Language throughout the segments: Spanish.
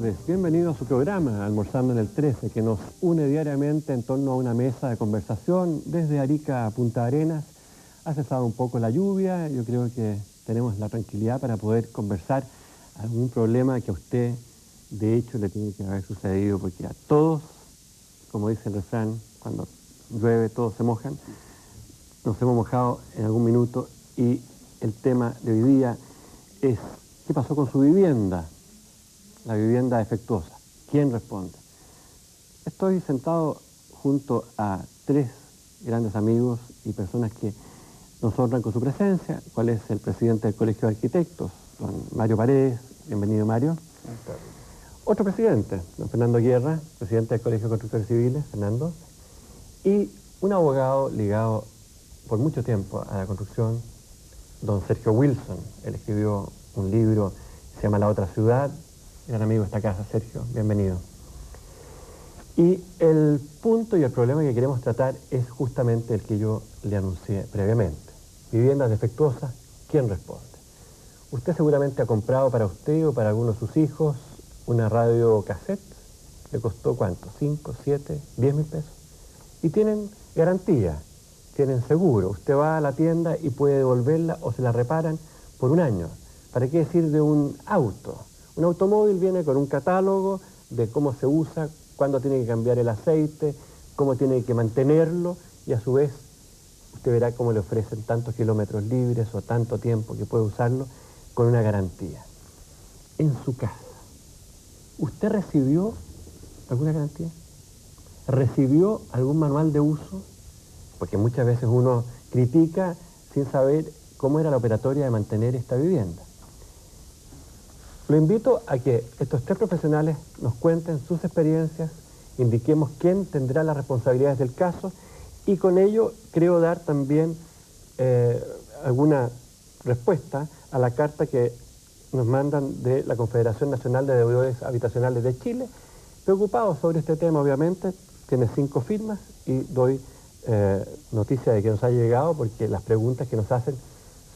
tardes, bienvenido a su programa Almorzando en el 13, que nos une diariamente en torno a una mesa de conversación desde Arica a Punta Arenas. Ha cesado un poco la lluvia, yo creo que tenemos la tranquilidad para poder conversar algún problema que a usted de hecho le tiene que haber sucedido, porque a todos, como dice el refrán, cuando llueve todos se mojan. Nos hemos mojado en algún minuto y el tema de hoy día es ¿qué pasó con su vivienda? La vivienda defectuosa. ¿Quién responde? Estoy sentado junto a tres grandes amigos y personas que nos honran con su presencia. ¿Cuál es el presidente del Colegio de Arquitectos? Don Mario Paredes. Bienvenido, Mario. Otro presidente, don Fernando Guerra, presidente del Colegio de Constructores Civiles. Fernando. Y un abogado ligado por mucho tiempo a la construcción, don Sergio Wilson. Él escribió un libro que se llama La Otra Ciudad. Gran amigo de esta casa, Sergio, bienvenido. Y el punto y el problema que queremos tratar es justamente el que yo le anuncié previamente. Viviendas defectuosas, ¿quién responde? Usted seguramente ha comprado para usted o para alguno de sus hijos una radio cassette. ¿Le costó cuánto? ¿5, 7, 10 mil pesos? Y tienen garantía, tienen seguro. Usted va a la tienda y puede devolverla o se la reparan por un año. ¿Para qué decir de un auto? Un automóvil viene con un catálogo de cómo se usa, cuándo tiene que cambiar el aceite, cómo tiene que mantenerlo, y a su vez usted verá cómo le ofrecen tantos kilómetros libres o tanto tiempo que puede usarlo con una garantía. En su casa, ¿usted recibió alguna garantía? ¿Recibió algún manual de uso? Porque muchas veces uno critica sin saber cómo era la operatoria de mantener esta vivienda. Lo invito a que estos tres profesionales nos cuenten sus experiencias, indiquemos quién tendrá las responsabilidades del caso y con ello creo dar también alguna respuesta a la carta que nos mandan de la Confederación Nacional de Deudores Habitacionales de Chile, preocupados sobre este tema obviamente, tiene 5 firmas y doy noticia de que nos ha llegado porque las preguntas que nos hacen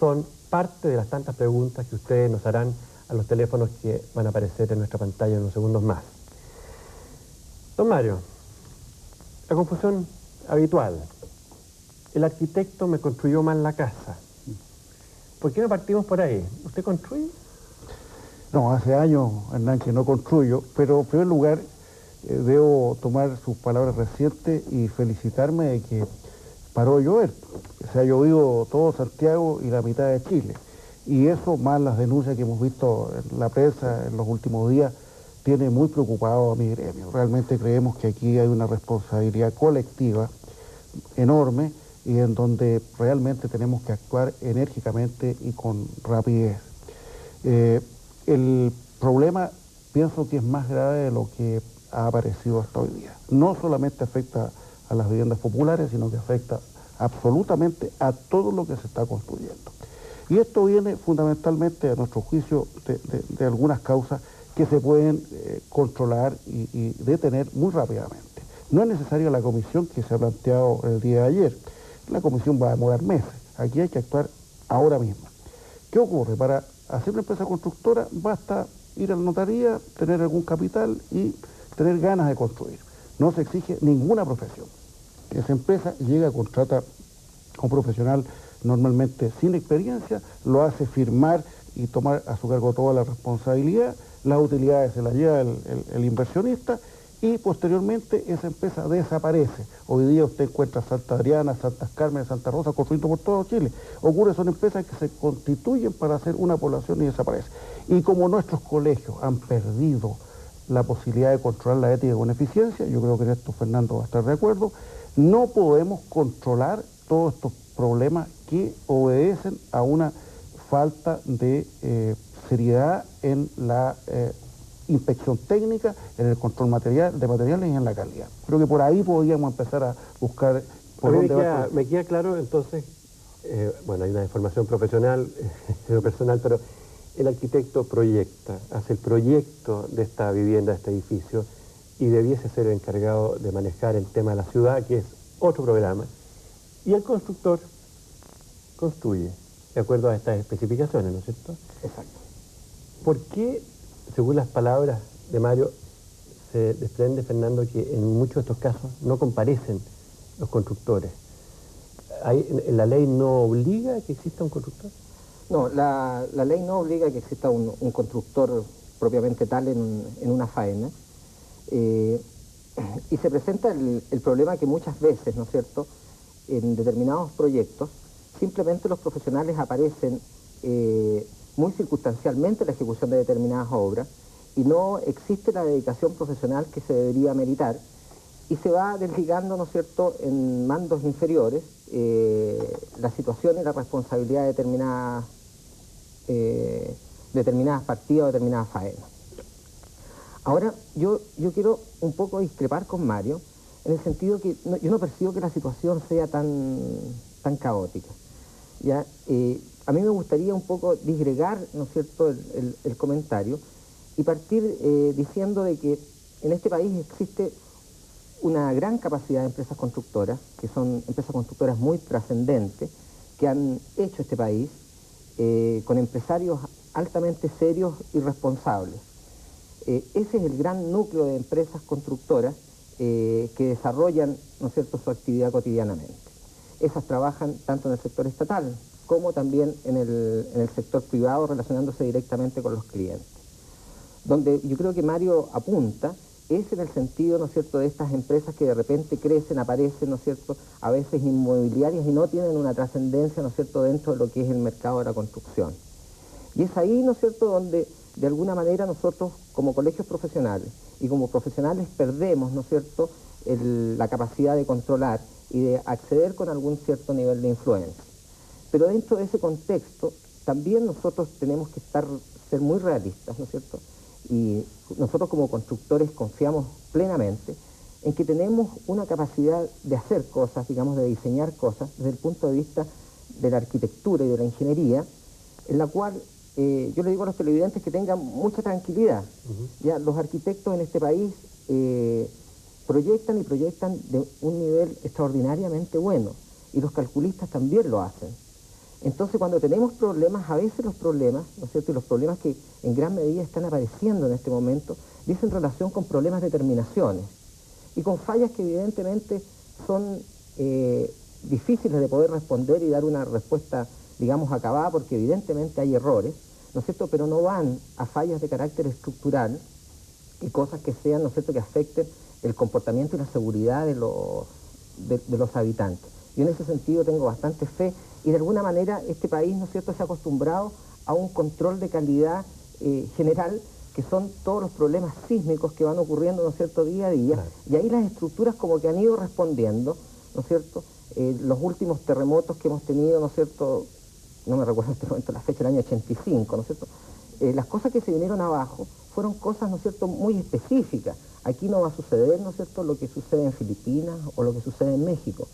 son parte de las tantas preguntas que ustedes nos harán a los teléfonos que van a aparecer en nuestra pantalla en unos segundos más. Don Mario, la confusión habitual. El arquitecto me construyó mal la casa. ¿Por qué no partimos por ahí? ¿Usted construye? No, hace años, Hernán, que no construyo, pero en primer lugar debo tomar sus palabras recientes y felicitarme de que paró de llover. Se ha llovido todo Santiago y la mitad de Chile. Y eso, más las denuncias que hemos visto en la prensa en los últimos días, tiene muy preocupado a mi gremio. Realmente creemos que aquí hay una responsabilidad colectiva enorme y en donde realmente tenemos que actuar enérgicamente y con rapidez. El problema pienso que es más grave de lo que ha aparecido hasta hoy día. No solamente afecta a las viviendas populares, sino que afecta absolutamente a todo lo que se está construyendo. Y esto viene fundamentalmente, a nuestro juicio, de algunas causas que se pueden controlar y detener muy rápidamente. No es necesaria la comisión que se ha planteado el día de ayer. La comisión va a demorar meses. Aquí hay que actuar ahora mismo. ¿Qué ocurre? Para hacer una empresa constructora basta ir a la notaría, tener algún capital y tener ganas de construir. No se exige ninguna profesión. Esa empresa llega, contrata a un profesional normalmente sin experiencia, lo hace firmar y tomar a su cargo toda la responsabilidad, las utilidades se las lleva el inversionista y posteriormente esa empresa desaparece. Hoy día usted encuentra Santa Adriana, Santa Carmen, Santa Rosa, construyendo por todo Chile. Ocurre, son empresas que se constituyen para hacer una población y desaparecen. Y como nuestros colegios han perdido la posibilidad de controlar la ética con eficiencia, yo creo que en esto Fernando va a estar de acuerdo, no podemos controlar todos estos problemas que obedecen a una falta de seriedad en la inspección técnica, en el control de materiales y en la calidad. Creo que por ahí podríamos empezar a buscar por dónde va. Me queda claro entonces, bueno, hay una información profesional, personal, pero el arquitecto proyecta, hace el proyecto de esta vivienda, de este edificio, y debiese ser el encargado de manejar el tema de la ciudad, que es otro programa. Y el constructor construye, de acuerdo a estas especificaciones, ¿no es cierto? Exacto. ¿Por qué, según las palabras de Mario, se desprende, Fernando, que en muchos de estos casos no comparecen los constructores. ¿La ley no obliga a que exista un constructor? No, la ley no obliga a que exista un constructor propiamente tal en una faena. Y se presenta el problema que muchas veces, ¿no es cierto?, en determinados proyectos, simplemente los profesionales aparecen muy circunstancialmente en la ejecución de determinadas obras y no existe la dedicación profesional que se debería meritar y se va desligando, ¿no es cierto?, en mandos inferiores la situación y la responsabilidad de determinadas partidas o determinadas faenas. Ahora, yo quiero un poco discrepar con Mario en el sentido que yo no percibo que la situación sea tan caótica. ¿Ya? A mí me gustaría un poco disgregar, ¿no es cierto?, el comentario y partir diciendo de que en este país existe una gran capacidad de empresas constructoras, que son empresas constructoras muy trascendentes, que han hecho este país con empresarios altamente serios y responsables. Ese es el gran núcleo de empresas constructoras que desarrollan, ¿no es cierto?, su actividad cotidianamente. Esas trabajan tanto en el sector estatal como también en el sector privado, relacionándose directamente con los clientes. Donde yo creo que Mario apunta es en el sentido, ¿no es cierto?, de estas empresas que de repente crecen, aparecen, ¿no es cierto?, a veces inmobiliarias y no tienen una trascendencia, ¿no es cierto?, dentro de lo que es el mercado de la construcción. Y es ahí, ¿no es cierto?, donde de alguna manera nosotros como colegios profesionales y como profesionales perdemos, ¿no es cierto?, la capacidad de controlar y de acceder con algún cierto nivel de influencia. Pero dentro de ese contexto también nosotros tenemos que ser muy realistas, ¿no es cierto?, y nosotros como constructores confiamos plenamente en que tenemos una capacidad de hacer cosas, digamos, de diseñar cosas desde el punto de vista de la arquitectura y de la ingeniería, en la cual yo le digo a los televidentes que tengan mucha tranquilidad. Ya los arquitectos en este país proyectan de un nivel extraordinariamente bueno y los calculistas también lo hacen. Entonces cuando tenemos problemas, a veces los problemas, ¿no es cierto?, y los problemas que en gran medida están apareciendo en este momento, dicen relación con problemas de terminaciones y con fallas que evidentemente son difíciles de poder responder y dar una respuesta, digamos, acabada, porque evidentemente hay errores, ¿no es cierto?, pero no van a fallas de carácter estructural y cosas que sean, ¿no es cierto?, que afecten el comportamiento y la seguridad de los habitantes. Yo en ese sentido tengo bastante fe y de alguna manera este país, ¿no es cierto?, se ha acostumbrado a un control de calidad general, que son todos los problemas sísmicos que van ocurriendo, ¿no es cierto?, día a día, claro. Y ahí las estructuras como que han ido respondiendo, ¿no es cierto?, los últimos terremotos que hemos tenido, ¿no es cierto?, no me recuerdo en este momento la fecha, el año 85, ¿no es cierto?, las cosas que se vinieron abajo fueron cosas, ¿no es cierto?, muy específicas. Aquí no va a suceder, ¿no es cierto?, lo que sucede en Filipinas o lo que sucede en México.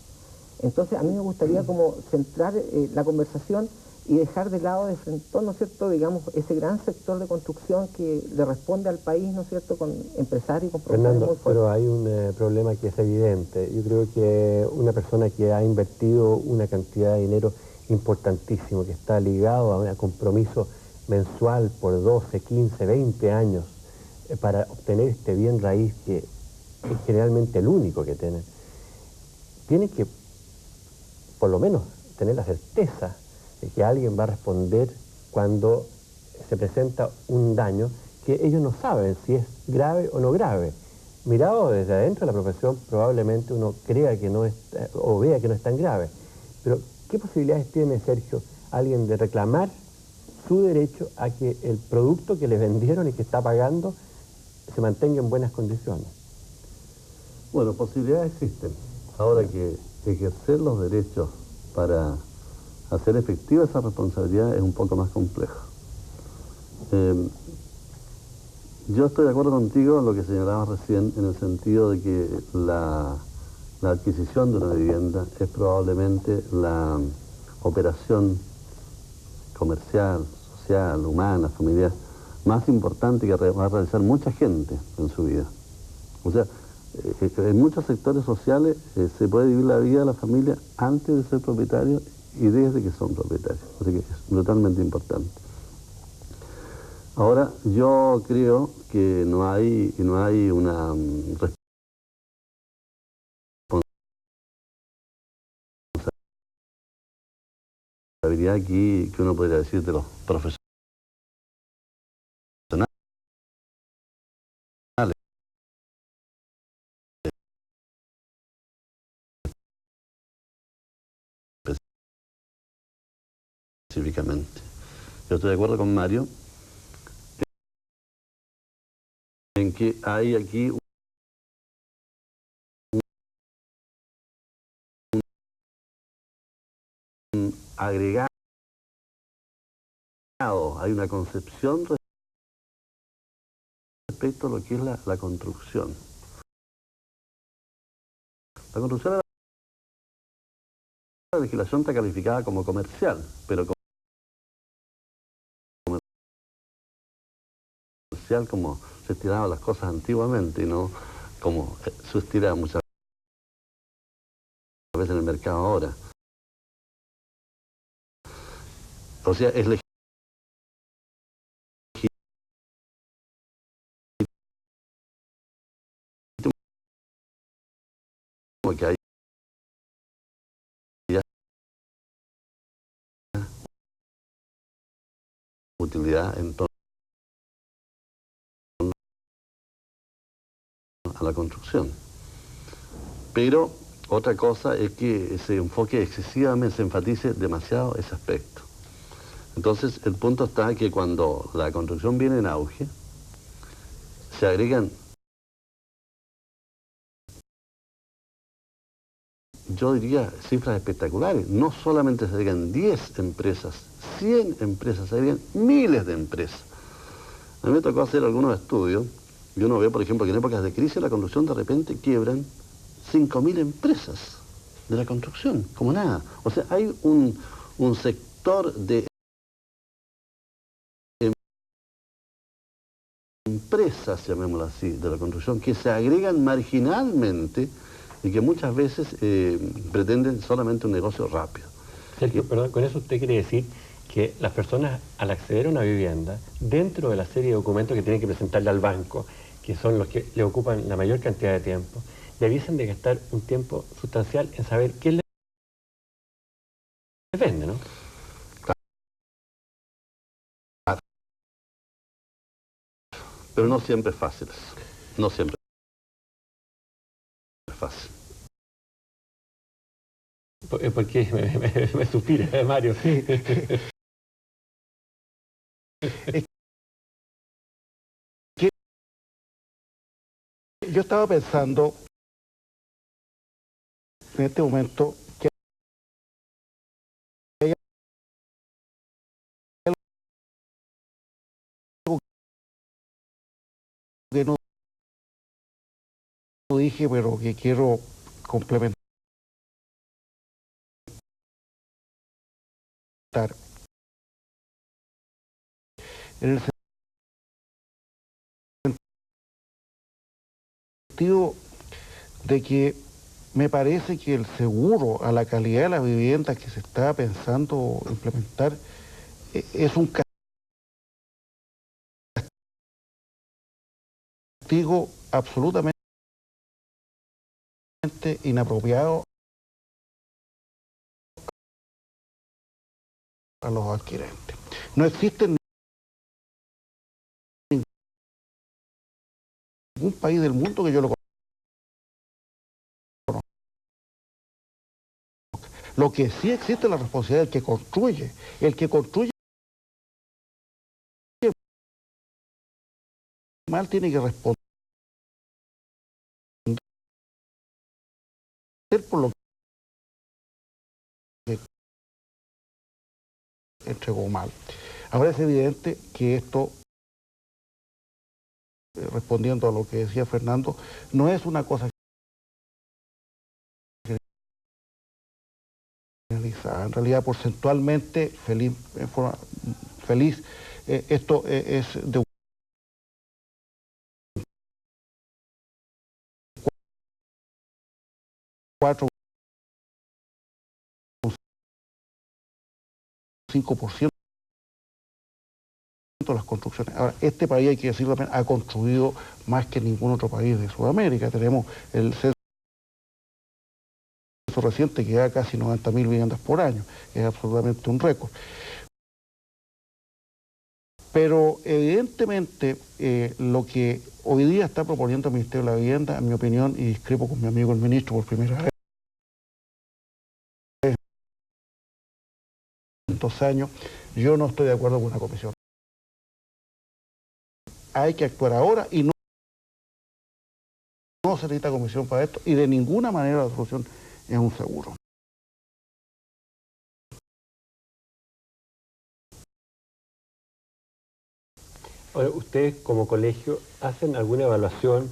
Entonces a mí me gustaría como centrar la conversación y dejar de lado de frente, ¿no es cierto?, digamos, ese gran sector de construcción que le responde al país, ¿no es cierto?, con empresarios y con profesionales muy fuertes. Pero hay un problema que es evidente. Yo creo que una persona que ha invertido una cantidad de dinero importantísimo, que está ligado a un compromiso mensual por 12, 15, 20 años para obtener este bien raíz que es generalmente el único que tiene que por lo menos tener la certeza de que alguien va a responder cuando se presenta un daño que ellos no saben si es grave o no grave. Mirado desde adentro de la profesión, probablemente uno crea que no es, o vea que no es tan grave. Pero, ¿qué posibilidades tiene, Sergio, alguien de reclamar su derecho a que el producto que le vendieron y que está pagando se mantenga en buenas condiciones? Bueno, posibilidades existen. Ahora que ejercer los derechos para hacer efectiva esa responsabilidad es un poco más complejo. Yo estoy de acuerdo contigo en lo que señalabas recién, en el sentido de que la adquisición de una vivienda es probablemente la operación comercial, social, humana, familiar, más importante que va a realizar mucha gente en su vida. O sea, en muchos sectores sociales se puede vivir la vida de la familia antes de ser propietario y desde que son propietarios. Así que es totalmente importante. Ahora, yo creo que no hay una responsabilidad aquí que uno podría decir de los profesionales específicamente. Yo estoy de acuerdo con Mario en que hay aquí un agregado, hay una concepción respecto a lo que es la construcción. La construcción de la legislación está calificada como comercial, pero comercial como se estiraban las cosas antiguamente y no como se estira muchas veces en el mercado ahora. O sea, es legítimo que haya utilidad en torno a la construcción. Pero otra cosa es que se enfoque excesivamente, se enfatice demasiado ese aspecto. Entonces el punto está que cuando la construcción viene en auge, se agregan, yo diría, cifras espectaculares. No solamente se agregan 10 empresas, 100 empresas, se agregan miles de empresas. A mí me tocó hacer algunos estudios y uno ve, por ejemplo, que en épocas de crisis la construcción de repente quiebran 5.000 empresas de la construcción, como nada. O sea, hay un sector de empresas, llamémoslo así, de la construcción, que se agregan marginalmente y que muchas veces pretenden solamente un negocio rápido. Sergio, perdón, con eso usted quiere decir que las personas al acceder a una vivienda, dentro de la serie de documentos que tienen que presentarle al banco, que son los que le ocupan la mayor cantidad de tiempo, le avisan de gastar un tiempo sustancial en saber qué les vende, ¿no? Pero no siempre es fácil. No siempre es fácil. ¿Por qué me suspira, Mario? Yo estaba pensando en este momento que hay algo que no dije, pero que quiero complementar. En el sentido de que me parece que el seguro a la calidad de la vivienda que se está pensando implementar es un castigo absolutamente inapropiado a los adquirentes. No existe en ningún país del mundo que yo lo conozca. Lo que sí existe es la responsabilidad del que construye. El que construye mal tiene que responder por lo que entregó mal. Ahora es evidente que esto, respondiendo a lo que decía Fernando, no es una cosa generalizada. En realidad, porcentualmente, en forma feliz, esto es de un 4 un 5% las construcciones. Ahora, este país, hay que decirlo también, ha construido más que ningún otro país de Sudamérica. Tenemos el censo reciente que da casi 90.000 viviendas por año. Es absolutamente un récord. Pero evidentemente lo que hoy día está proponiendo el Ministerio de la Vivienda, en mi opinión, y discrepo con mi amigo el ministro por primera vez en 2 años, yo no estoy de acuerdo con una comisión. Hay que actuar ahora y no se necesita comisión para esto, y de ninguna manera la solución es un seguro. Ahora, ¿ustedes como colegio hacen alguna evaluación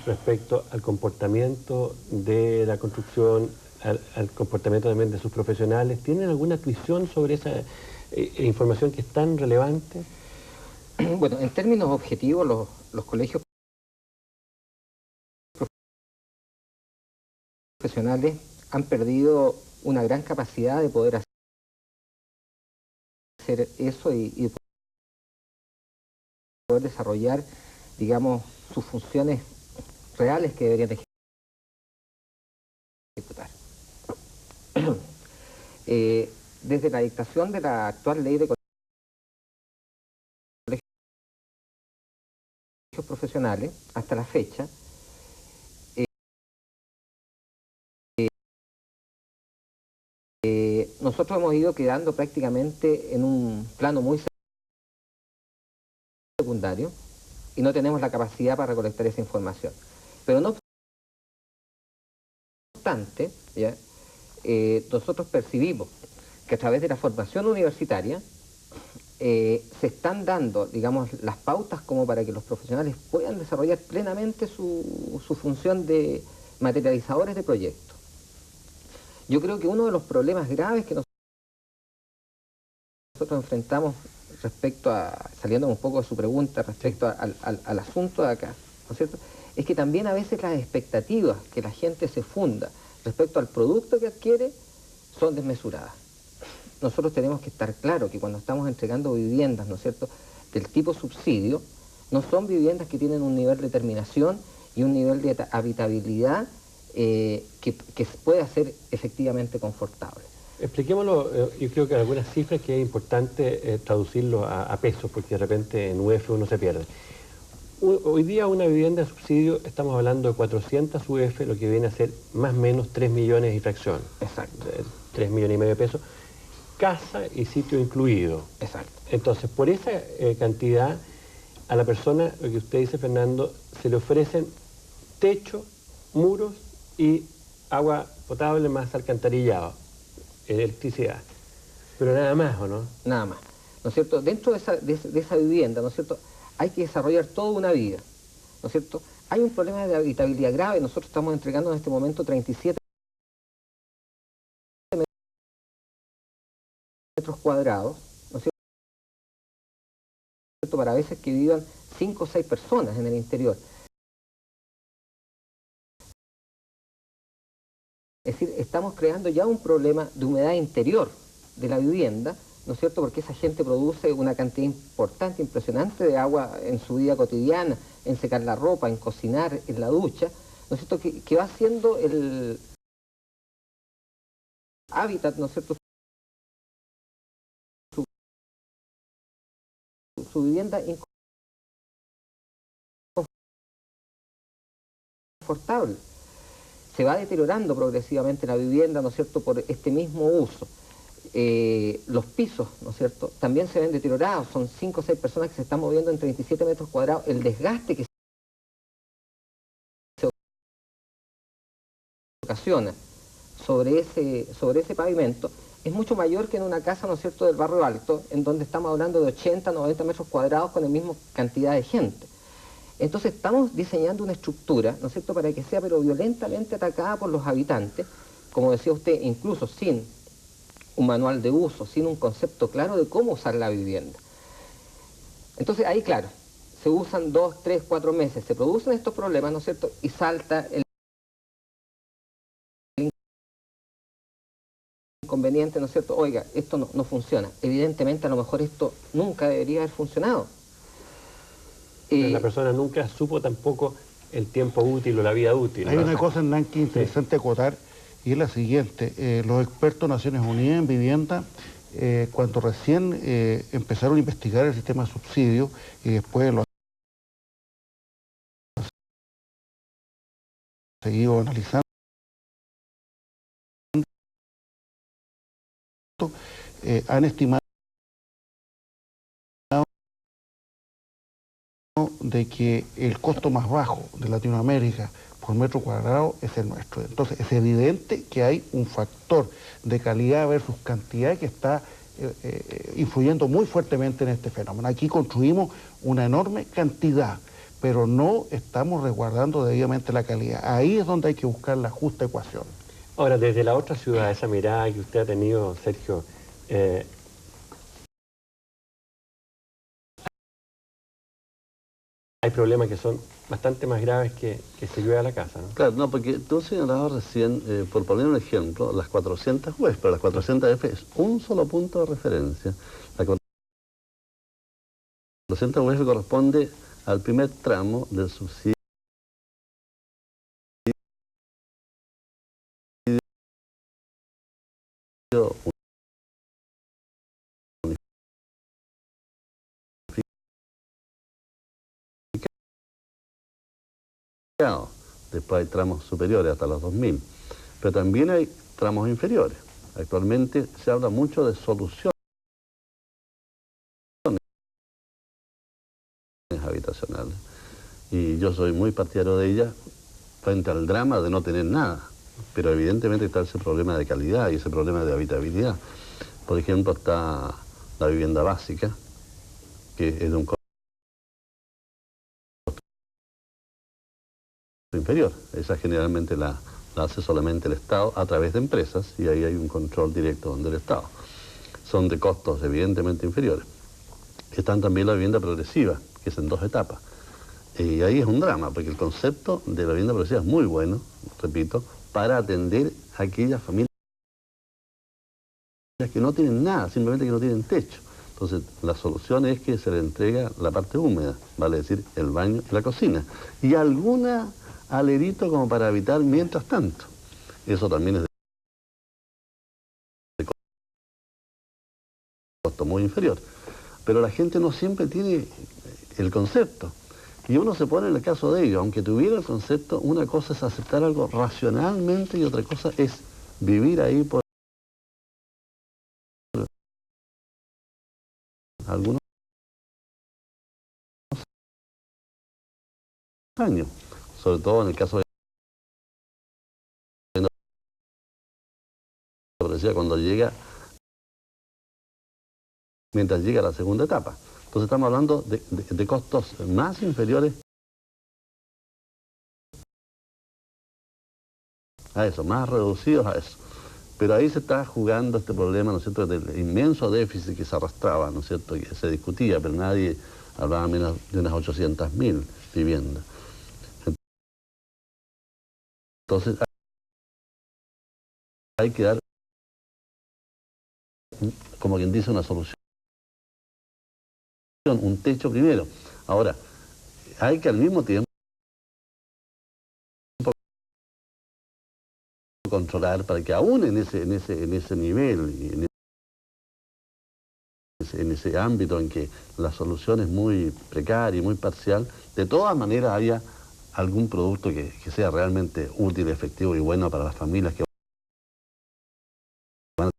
respecto al comportamiento de la construcción, al comportamiento también de sus profesionales? ¿Tienen alguna visión sobre esa información que es tan relevante? Bueno, en términos objetivos, los colegios profesionales han perdido una gran capacidad de poder hacer eso y poder desarrollar, digamos, sus funciones reales que deberían de ejecutar. Desde la dictación de la actual ley de colegios profesionales hasta la fecha, nosotros hemos ido quedando prácticamente en un plano muy secundario y no tenemos la capacidad para recolectar esa información. Pero no obstante, ¿ya? Nosotros percibimos que a través de la formación universitaria se están dando, digamos, las pautas como para que los profesionales puedan desarrollar plenamente su función de materializadores de proyectos. Yo creo que uno de los problemas graves que nosotros enfrentamos respecto a, saliendo un poco de su pregunta, respecto al asunto de acá, ¿no es cierto?, es que también a veces las expectativas que la gente se funda respecto al producto que adquiere son desmesuradas. Nosotros tenemos que estar claros que cuando estamos entregando viviendas, ¿no es cierto?, del tipo subsidio, no son viviendas que tienen un nivel de terminación y un nivel de habitabilidad que pueda ser efectivamente confortable. Expliquémoslo, yo creo que algunas cifras que es importante traducirlo a pesos, porque de repente en UF uno se pierde. Hoy día una vivienda de subsidio, estamos hablando de 400 UF, lo que viene a ser más o menos 3 millones y fracción. Exacto. 3 millones y medio de pesos, casa y sitio incluido. Exacto. Entonces, por esa cantidad, a la persona, lo que usted dice, Fernando, se le ofrecen techo, muros y agua potable más alcantarillado, electricidad. Pero nada más, ¿o no? Nada más. ¿No es cierto? Dentro de esa vivienda, ¿no es cierto?, hay que desarrollar toda una vida, ¿no es cierto? Hay un problema de habitabilidad grave. Nosotros estamos entregando en este momento 37 metros cuadrados, ¿no es cierto?, para veces que vivan 5 o 6 personas en el interior. Es decir, estamos creando ya un problema de humedad interior de la vivienda, ¿no es cierto?, porque esa gente produce una cantidad importante, impresionante de agua en su vida cotidiana, en secar la ropa, en cocinar, en la ducha, ¿no es cierto?, que va siendo el hábitat, ¿no es cierto?, su vivienda inconfortable. Se va deteriorando progresivamente la vivienda, ¿no es cierto?, por este mismo uso. Los pisos, ¿no es cierto?, también se ven deteriorados. Son 5 o 6 personas que se están moviendo en 37 metros cuadrados. El desgaste que se ocasiona sobre ese pavimento es mucho mayor que en una casa, ¿no es cierto?, del barrio alto, en donde estamos hablando de 80, 90 metros cuadrados con la misma cantidad de gente. Entonces estamos diseñando una estructura, ¿no es cierto?, para que sea pero violentamente atacada por los habitantes, como decía usted, incluso sin un manual de uso, sin un concepto claro de cómo usar la vivienda. Entonces ahí, claro, se usan 2, 3, 4 meses, se producen estos problemas, ¿no es cierto?, y salta el inconveniente inconveniente, ¿no es cierto? Oiga, esto no funciona. Evidentemente, a lo mejor esto nunca debería haber funcionado. Pero la persona nunca supo tampoco el tiempo útil o la vida útil. Hay una cosa, Hernán, que es interesante acotar, y es la siguiente. Los expertos de Naciones Unidas en vivienda, cuando recién empezaron a investigar el sistema de subsidios y después lo han seguido analizando, han estimado de que el costo más bajo de Latinoamérica por metro cuadrado es el nuestro. Entonces es evidente que hay un factor de calidad versus cantidad que está influyendo muy fuertemente en este fenómeno. Aquí construimos una enorme cantidad, pero no estamos resguardando debidamente la calidad. Ahí es donde hay que buscar la justa ecuación. Ahora, desde la otra ciudad, esa mirada que usted ha tenido, Sergio, hay problemas que son bastante más graves que se llueve a la casa, ¿no? Claro, no, porque tú señalabas recién, por poner un ejemplo, las 400 UF, pero las 400 UF es un solo punto de referencia. La 400 UF corresponde al primer tramo del subsidio unificado. Después hay tramos superiores hasta los 2000, pero también hay tramos inferiores. Actualmente se habla mucho de soluciones habitacionales y yo soy muy partidario de ellas frente al drama de no tener nada, pero evidentemente está ese problema de calidad y ese problema de habitabilidad. Por ejemplo, está la vivienda básica, que es de un costo inferior. Esa generalmente la hace solamente el Estado a través de empresas y ahí hay un control directo del Estado. Son de costos evidentemente inferiores. Están también la vivienda progresiva, que es en 2 etapas. Y ahí es un drama, porque el concepto de la vivienda progresiva es muy bueno, repito, para atender a aquellas familias que no tienen nada, simplemente que no tienen techo. Entonces, la solución es que se le entrega la parte húmeda, vale decir, el baño y la cocina. Y alguna alerito como para habitar mientras tanto. Eso también es de costo muy inferior. Pero la gente no siempre tiene el concepto. Y uno se pone en el caso de ello, aunque tuviera el concepto, una cosa es aceptar algo racionalmente y otra cosa es vivir ahí por algunos años. Sobre todo en el caso de la progresiva cuando llega, mientras llega a la segunda etapa. Entonces estamos hablando de costos más inferiores a eso, más reducidos a eso. Pero ahí se está jugando este problema, ¿no es cierto?, del inmenso déficit que se arrastraba, ¿no es cierto?, que se discutía, pero nadie hablaba menos de unas 800.000 viviendas. Entonces hay que dar, como quien dice, una solución, un techo primero. Ahora, hay que al mismo tiempo controlar para que aún en ese nivel y en ese ámbito en que la solución es muy precaria y muy parcial, de todas maneras haya algún producto que sea realmente útil, efectivo y bueno para las familias que van a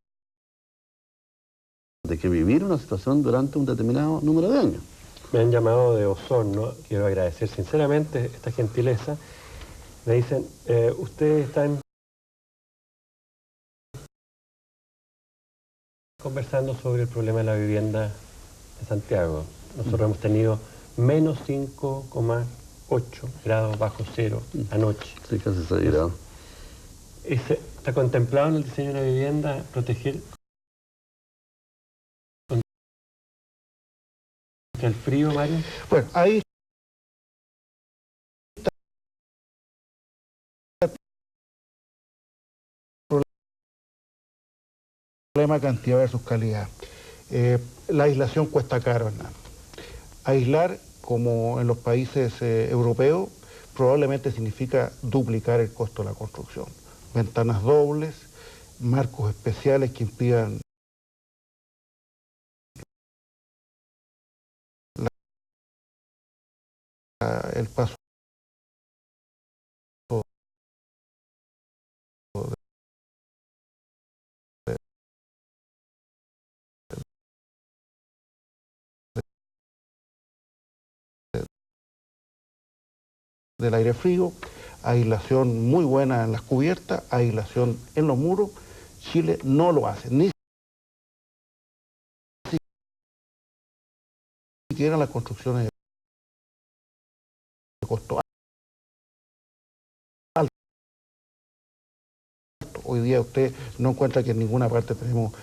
tener que vivir una situación durante un determinado número de años. Me han llamado de Osorno, quiero agradecer sinceramente esta gentileza. Me dicen, ustedes están conversando sobre el problema de la vivienda en Santiago. Nosotros hemos tenido menos 5,8 grados bajo cero anoche. Sí, casi 6 grados. ¿Está contemplado en el diseño de la vivienda proteger contra el frío, Mario? Bueno, ahí problema cantidad versus calidad. La aislación cuesta caro, Hernán. Aislar, como en los países europeos, probablemente significa duplicar el costo de la construcción. Ventanas dobles, marcos especiales que impidan el paso del aire frío, aislación muy buena en las cubiertas, aislación en los muros. Chile no lo hace, ni siquiera las construcciones de costo alto. Hoy día usted no encuentra que en ninguna parte tenemos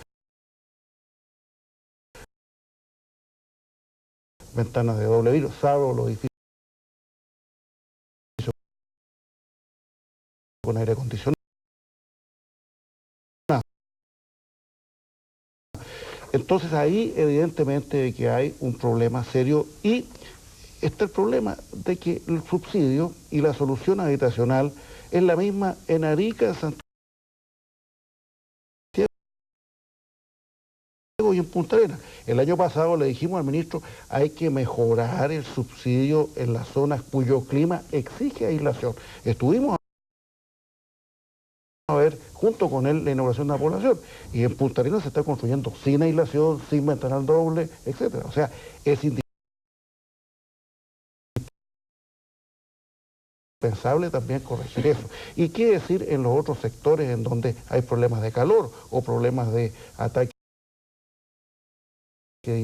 ventanas de doble vidrio, salvo los edificios con aire acondicionado. Entonces ahí evidentemente que hay un problema serio y está el problema de que el subsidio y la solución habitacional es la misma en Arica, Santiago y en Punta Arenas. El año pasado le dijimos al ministro, hay que mejorar el subsidio en las zonas cuyo clima exige aislación. Estuvimos a ver junto con él la inauguración de la población y en Punta Arenas se está construyendo sin aislación, sin ventanal doble, etcétera. O sea, es indispensable también corregir eso. ¿Y qué decir en los otros sectores en donde hay problemas de calor o problemas de ataque de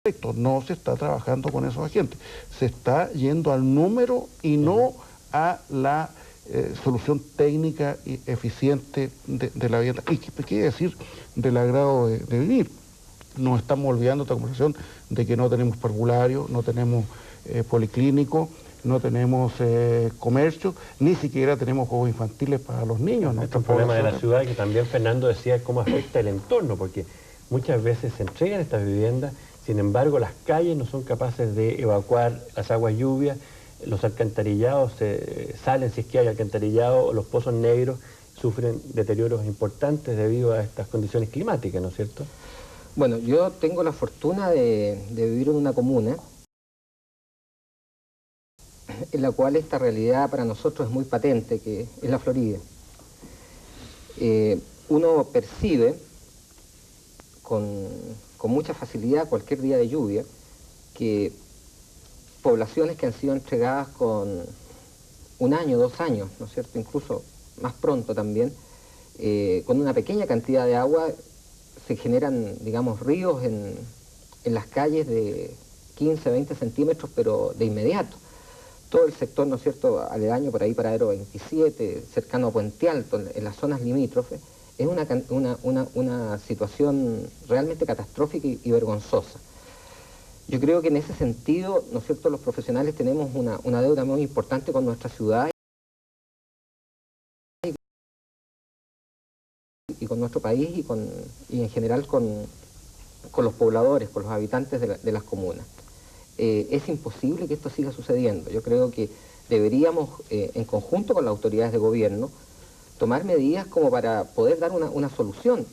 insectos? No se está trabajando con esos agentes, se está yendo al número y no a la solución técnica y eficiente de la vivienda. ¿Y qué decir del agrado de vivir? Nos estamos olvidando esta conversación de que no tenemos parvulario, no tenemos policlínico, no tenemos comercio, ni siquiera tenemos juegos infantiles para los niños. Este es un problema de la ciudad que también Fernando decía cómo afecta el entorno, porque muchas veces se entregan estas viviendas, sin embargo las calles no son capaces de evacuar las aguas lluvias, los alcantarillados salen si es que hay alcantarillado, los pozos negros sufren deterioros importantes debido a estas condiciones climáticas, ¿no es cierto? Bueno, yo tengo la fortuna de vivir en una comuna en la cual esta realidad para nosotros es muy patente, que es la Florida. Uno percibe con mucha facilidad cualquier día de lluvia que poblaciones que han sido entregadas con 1 año, 2 años, ¿no es cierto?, incluso más pronto también, con una pequeña cantidad de agua se generan, digamos, ríos en las calles de 15, 20 centímetros, pero de inmediato. Todo el sector, ¿no es cierto?, aledaño por ahí, Paradero 27, cercano a Puente Alto, en las zonas limítrofes, es una situación realmente catastrófica y vergonzosa. Yo creo que en ese sentido, ¿no es cierto?, los profesionales tenemos una deuda muy importante con nuestra ciudad y con nuestro país y en general con los pobladores, con los habitantes de las comunas. Es imposible que esto siga sucediendo. Yo creo que deberíamos, en conjunto con las autoridades de gobierno, tomar medidas como para poder dar una solución.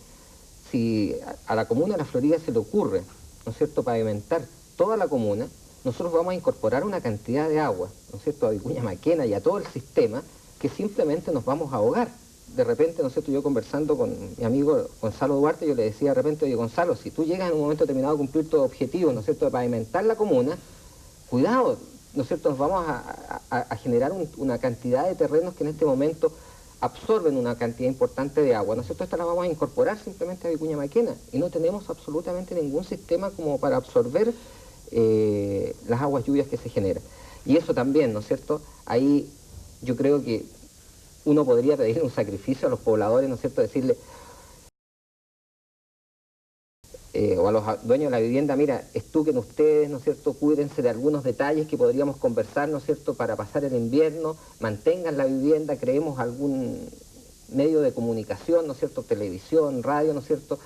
Si a la comuna de La Florida se le ocurre, ¿no es cierto?, pavimentar toda la comuna, nosotros vamos a incorporar una cantidad de agua, ¿no es cierto?, a Vicuña Maquena y a todo el sistema, que simplemente nos vamos a ahogar. De repente, ¿no es cierto?, yo conversando con mi amigo Gonzalo Duarte, yo le decía de repente, oye Gonzalo, si tú llegas en un momento determinado a cumplir tu objetivo, ¿no es cierto?, de pavimentar la comuna, cuidado, ¿no es cierto?, nos vamos a generar una cantidad de terrenos que en este momento absorben una cantidad importante de agua, ¿no es cierto? Esta la vamos a incorporar simplemente a Vicuña Maquena y no tenemos absolutamente ningún sistema como para absorber las aguas lluvias que se generan. Y eso también, ¿no es cierto? Ahí yo creo que uno podría pedirle un sacrificio a los pobladores, ¿no es cierto?, decirle, o a los dueños de la vivienda, mira, estuquen ustedes, ¿no es cierto?, cuídense de algunos detalles que podríamos conversar, ¿no es cierto?, para pasar el invierno, mantengan la vivienda, creemos algún medio de comunicación, ¿no es cierto?, televisión, radio, ¿no es cierto?,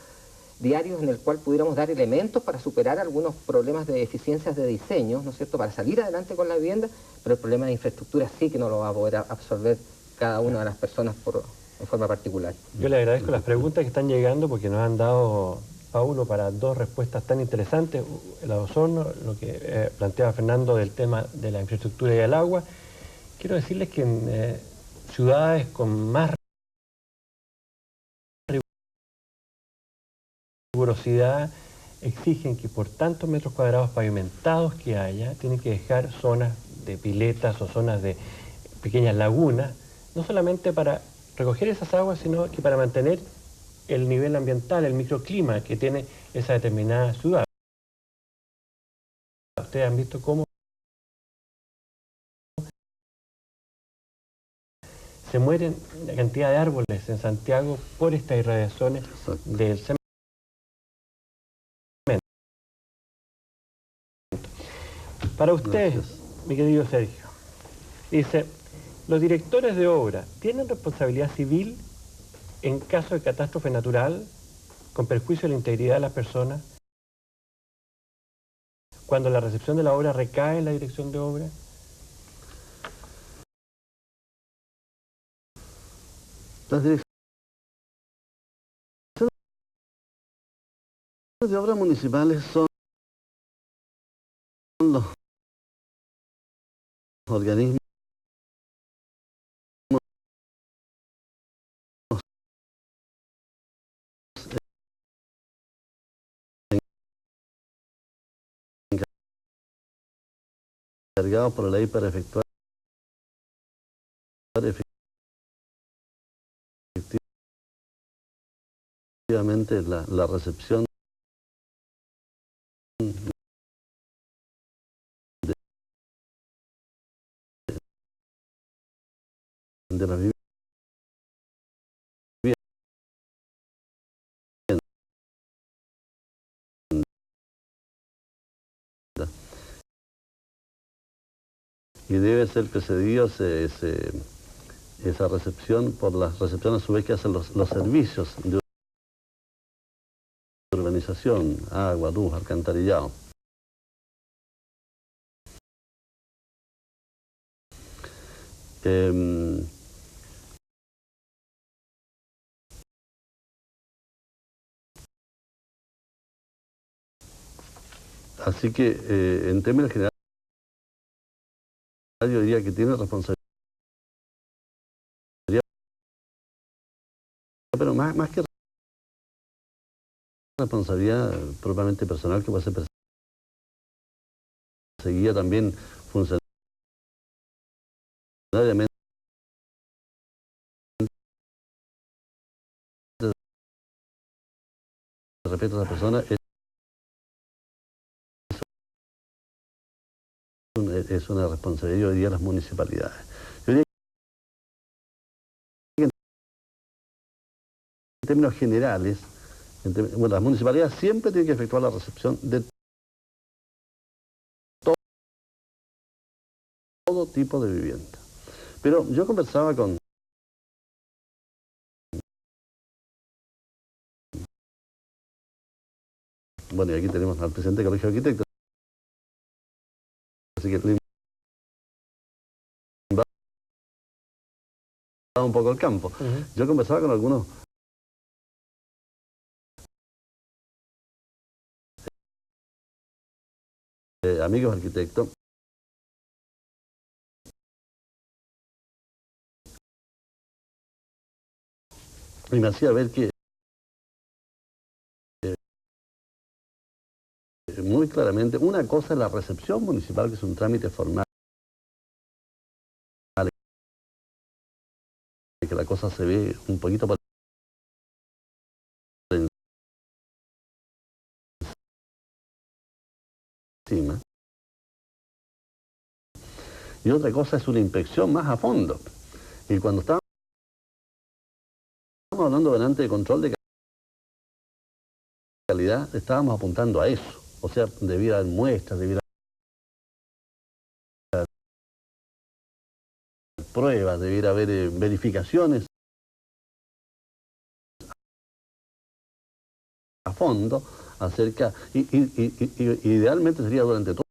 diarios en el cual pudiéramos dar elementos para superar algunos problemas de deficiencias de diseño, ¿no es cierto?, para salir adelante con la vivienda, pero el problema de infraestructura sí que no lo va a poder absorber cada una de las personas en forma particular. Yo le agradezco las preguntas que están llegando porque nos han dado, Paulo, para dos respuestas tan interesantes. El Osorno, lo que planteaba Fernando del tema de la infraestructura y el agua. Quiero decirles que en ciudades con más rigurosidad exigen que por tantos metros cuadrados pavimentados que haya, tienen que dejar zonas de piletas o zonas de pequeñas lagunas, no solamente para recoger esas aguas, sino que para mantener el nivel ambiental, el microclima que tiene esa determinada ciudad. Ustedes han visto cómo se mueren la cantidad de árboles en Santiago por estas irradiaciones del cemento. Para usted, mi querido Sergio, dice, los directores de obra tienen responsabilidad civil en caso de catástrofe natural con perjuicio de la integridad de las personas cuando la recepción de la obra recae en la dirección de obra. Las direcciones de obras municipales son los organismos encargados por la ley para efectuar efectivamente la recepción de las viviendas. Y debe ser precedido esa recepción por la recepción a su vez que hacen los servicios de urbanización, agua, luz, alcantarillado. Así que en términos generales yo diría que tiene responsabilidad, pero más que responsabilidad propiamente personal, que puede ser perseguida también funcionariamente respecto a esa persona, es una responsabilidad, yo diría, de las municipalidades. Yo diría que en términos generales, bueno, las municipalidades siempre tienen que efectuar la recepción de todo tipo de vivienda. Pero yo conversaba con bueno, y aquí tenemos al presidente del Colegio de Arquitectos, así que le invado un poco el campo. Yo conversaba con algunos amigos arquitectos y me hacía ver que muy claramente una cosa es la recepción municipal, que es un trámite formal, que la cosa se ve un poquito por encima. Y otra cosa es una inspección más a fondo. Y cuando estábamos hablando delante de control de calidad, estábamos apuntando a eso. O sea, debiera haber muestras, debiera haber pruebas, debiera haber verificaciones fondo acerca, idealmente sería durante todo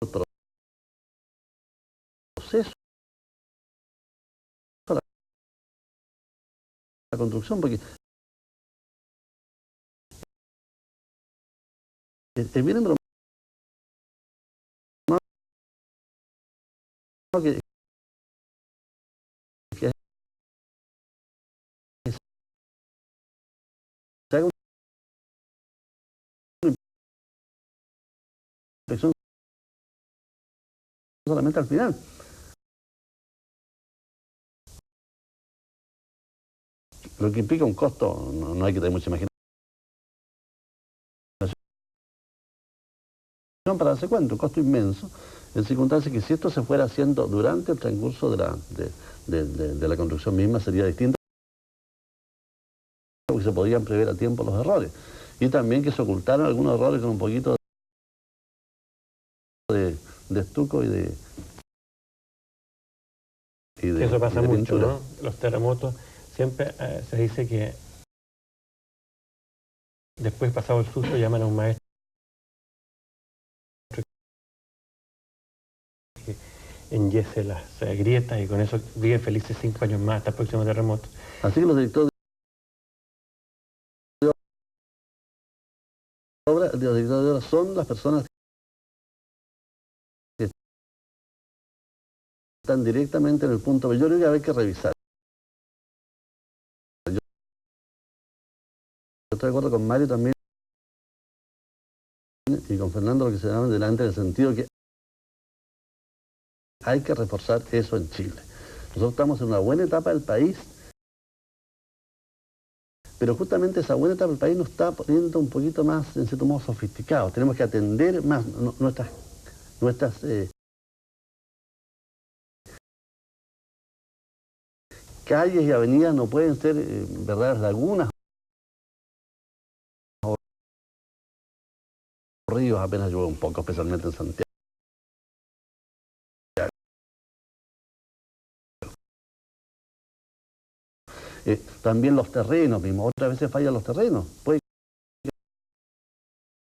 el proceso de la construcción, porque es bien embromado que se haga una inspección solamente al final. Lo que implica un costo, no hay que tener mucha imaginación para darse cuenta, un costo inmenso, en circunstancias que si esto se fuera haciendo durante el transcurso de la construcción misma sería distinto, porque se podían prever a tiempo los errores. Y también que se ocultaran algunos errores con un poquito de estuco y de Eso pasa de mucho, pintura. ¿no? Los terremotos, siempre se dice que después, pasado el susto, llaman a un maestro que enyese las grietas y con eso viven felices 5 años más hasta el próximo terremoto. Así que los directores de obra son las personas que están directamente en el punto. Yo creo que hay que revisar. Yo estoy de acuerdo con Mario también y con Fernando, lo que se llama delante, en el sentido que hay que reforzar eso en Chile. Nosotros estamos en una buena etapa del país, pero justamente esa buena etapa del país nos está poniendo un poquito más, en cierto modo, sofisticados. Tenemos que atender más nuestras calles y avenidas no pueden ser verdaderas lagunas o ríos apenas llueve un poco, especialmente en Santiago. También los terrenos mismos, otras veces fallan los terrenos. Puede que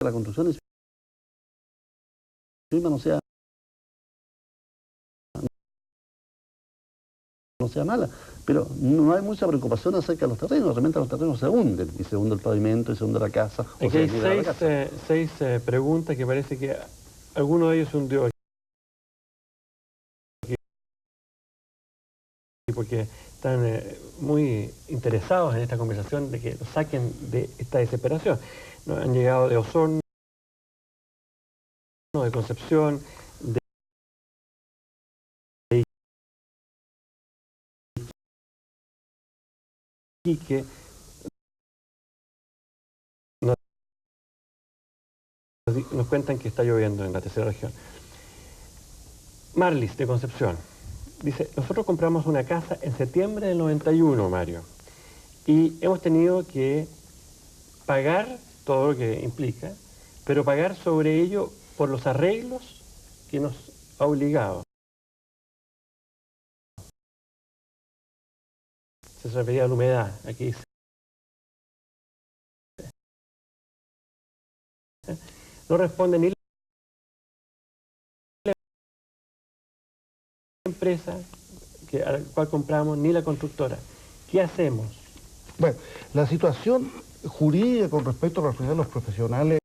la construcción en sí misma no sea mala, pero no hay mucha preocupación acerca de los terrenos. Realmente los terrenos se hunden, y se hunde el pavimento, y se hunde la casa. Aquí hay seis preguntas que parece que alguno de ellos se hundió aquí, porque están muy interesados en esta conversación de que lo saquen de esta desesperación. ¿No? Han llegado de Osorno, de Concepción, de Iquique. Nos cuentan que está lloviendo en la tercera región. Marlis, de Concepción, dice, nosotros compramos una casa en septiembre del 91, Mario, y hemos tenido que pagar todo lo que implica, pero pagar sobre ello por los arreglos que nos ha obligado. Se refería a la humedad, aquí dice. No responde ni la empresa a la cual compramos, ni la constructora. ¿Qué hacemos? Bueno, la situación jurídica con respecto a la responsabilidad de los profesionales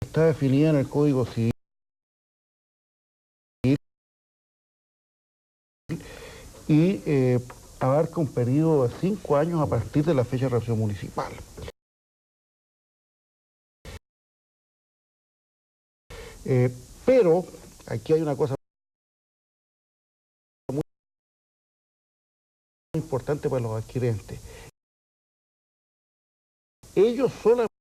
está definida en el Código Civil y abarca un periodo de 5 años a partir de la fecha de revisión municipal. Pero aquí hay una cosa muy importante para los adquirentes. Ellos solamente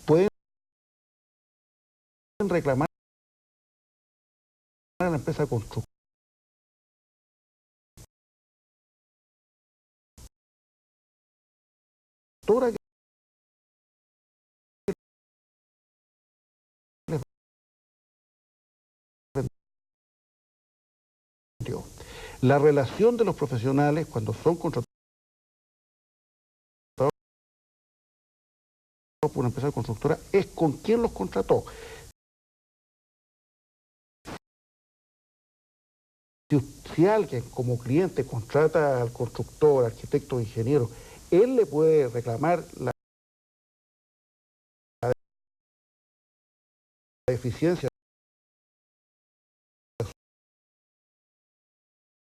pueden reclamar a la empresa constructora La relación de los profesionales cuando son contratados por una empresa constructora es con quién los contrató. Si alguien como cliente contrata al constructor, arquitecto, ingeniero, él le puede reclamar la deficiencia de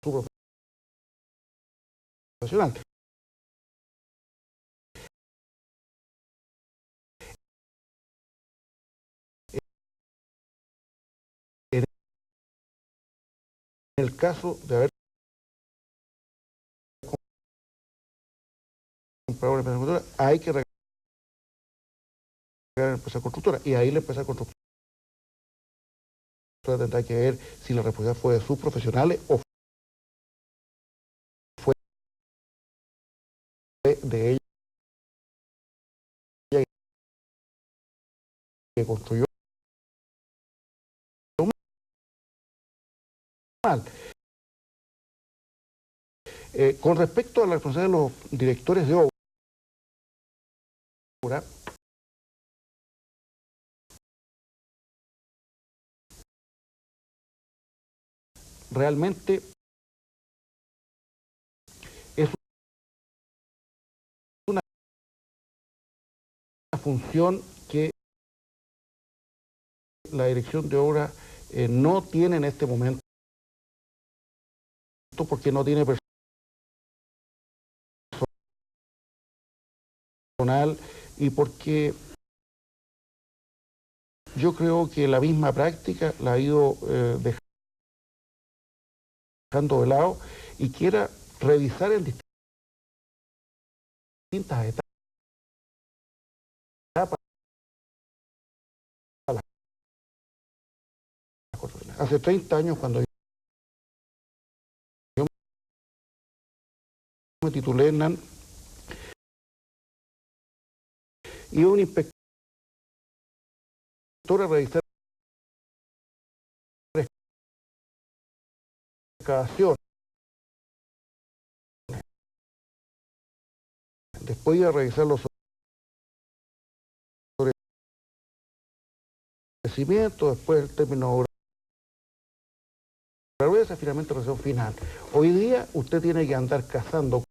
su profesional. En el caso de haber comprado una empresa constructora, hay que reclamar a la empresa constructora, y ahí la empresa constructora tendrá que ver si la responsabilidad fue de sus profesionales o fue de ella que construyó mal. Con respecto a la responsabilidad de los directores de obra, realmente es una función que la dirección de obra no tiene en este momento, porque no tiene personal y porque yo creo que la misma práctica la ha ido dejando de lado y quiera revisar en distintas etapas. Hace 30 años, cuando yo me titulé en NAN, iba un inspector a revisar excavación. Después iba a revisar los sobrecimientos, después el término de obra, finalmente resolución final. Hoy día usted tiene que andar cazando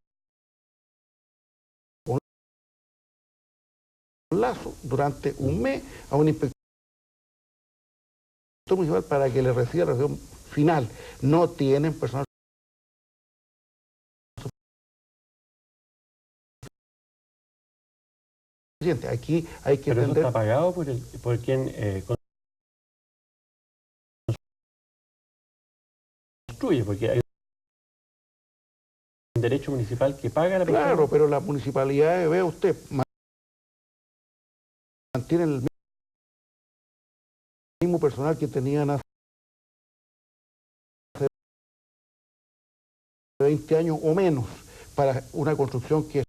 un lazo durante un mes a un inspector municipal para que le reciba la resolución final. No tienen personal suficiente. Aquí hay que Pero entender... eso está pagado por quien construye, porque hay un derecho municipal que paga a la persona. Claro, pero la municipalidad, vea usted, mantiene el mismo personal que tenían hace 20 años o menos para una construcción que es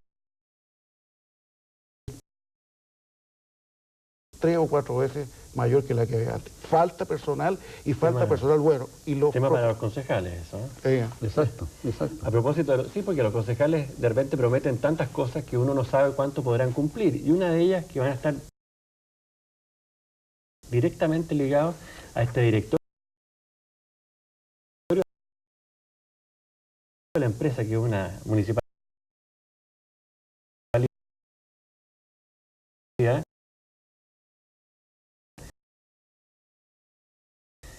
3 o 4 veces mayor que la que había antes. Falta personal y falta personal bueno. Y los tema para los concejales, eso, ¿no? Exacto, exacto. A propósito, sí, porque los concejales de repente prometen tantas cosas que uno no sabe cuánto podrán cumplir. Y una de ellas que van a estar directamente ligados a este directorio de la empresa, que es una municipalidad,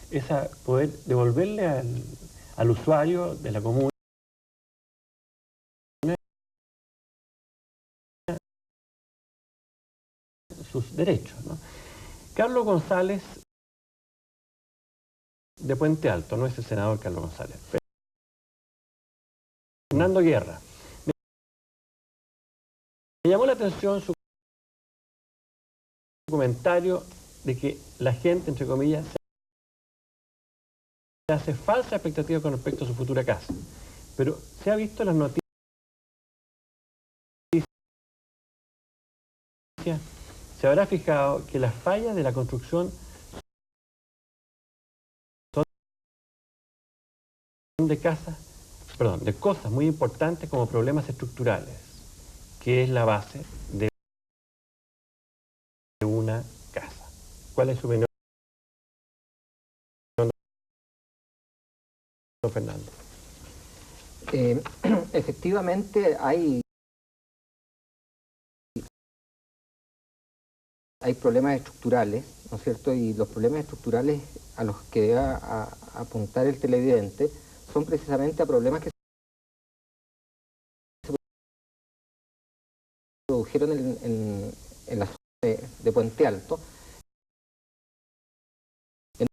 es a poder devolverle al usuario de la comuna sus derechos, ¿no? Carlos González, de Puente Alto, no es el senador Carlos González. Fernando Guerra. Me llamó la atención su comentario de que la gente, entre comillas, se hace falsa expectativa con respecto a su futura casa. Pero se ha visto en las noticias, se habrá fijado que las fallas de la construcción son son de de cosas muy importantes como problemas estructurales, que es la base de una casa. ¿Cuál es su opinión, don Fernando? Efectivamente hay problemas estructurales, ¿no es cierto? Y los problemas estructurales a los que debe apuntar el televidente son precisamente a problemas que se produjeron en la zona de Puente Alto, en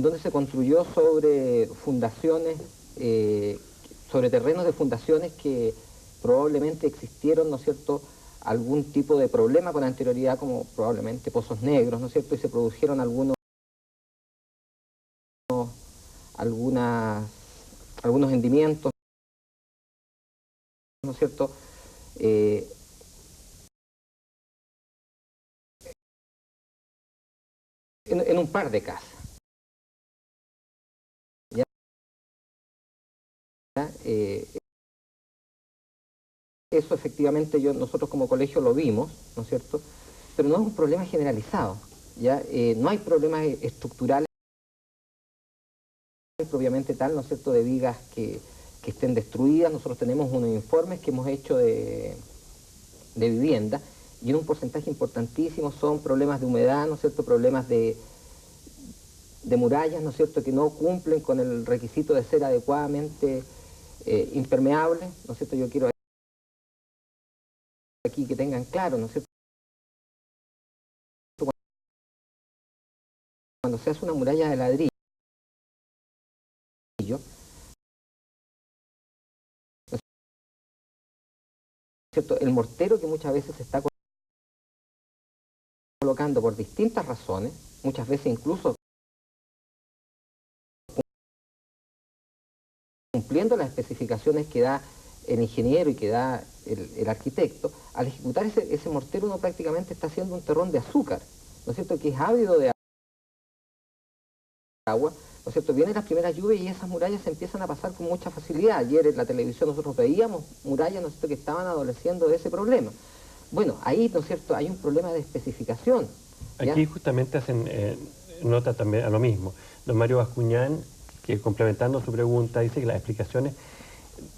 donde se construyó sobre fundaciones, sobre terrenos de fundaciones que probablemente existieron, ¿no es cierto?, algún tipo de problema con anterioridad, como probablemente pozos negros, ¿no es cierto?, y se produjeron algunos hundimientos, ¿no es cierto?, en un par de casas. ¿Ya? Eso efectivamente nosotros como colegio lo vimos, ¿no es cierto?, pero no es un problema generalizado, ¿ya? No hay problemas estructurales propiamente tal, ¿no es cierto?, de vigas que estén destruidas. Nosotros tenemos unos informes que hemos hecho de vivienda, y en un porcentaje importantísimo son problemas de humedad, ¿no es cierto?, problemas de murallas, ¿no es cierto?, que no cumplen con el requisito de ser adecuadamente impermeables, ¿no es cierto? Yo quiero aquí que tengan claro, ¿no es cierto?, cuando se hace una muralla de ladrillo, ¿no es cierto?, el mortero que muchas veces se está colocando por distintas razones, muchas veces incluso cumpliendo las especificaciones que da el ingeniero y que da el arquitecto, al ejecutar ese mortero uno prácticamente está haciendo un terrón de azúcar, ¿no es cierto?, que es ávido de agua, ¿no es cierto? Vienen las primeras lluvias y esas murallas se empiezan a pasar con mucha facilidad. Ayer en la televisión nosotros veíamos murallas, ¿no es cierto?, que estaban adoleciendo de ese problema. Bueno, ahí, ¿no es cierto?, hay un problema de especificación, ¿ya? Aquí justamente hacen nota también a lo mismo. Don Mario Bascuñán, que complementando su pregunta, dice que las explicaciones